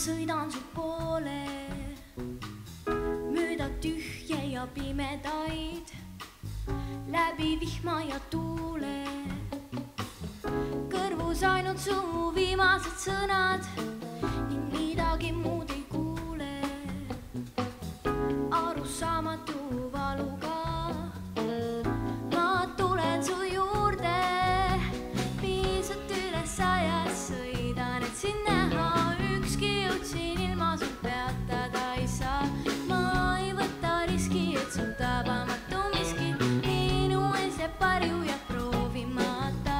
sõidan su poole mööda tühje ja pimedaid, läbi vihma ja tuule. Kõrvus ainult su viimased sõnad ning midagi muud ei kuule. Arusaamatu valuga ma tulen su juurde, pisut üle 100 sõidan, et sind näha. Ükski jõud siin ilma sul peatada ei saa. Ma ei võta riski, et sul tabamatu miski minu ees jääb varju ja proovimata.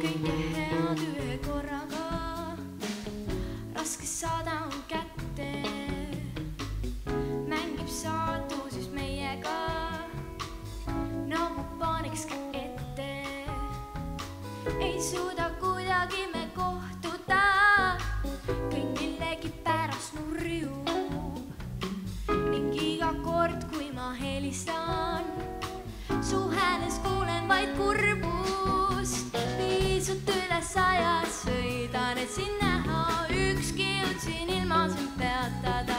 Kõike head ühe korraga, raske saada on kätte. Mängib saatus meiega, nagu paaniks ka ette. Ei suuda kuidagi me kohtuda, kõik millegi pärast nurjub. Ning iga kord, kui ma helistan, su hääles kuulen vaid kurbust. Pisut üle 100 sõidan, et sind näha. Ükski jõud siin ilma sind peatada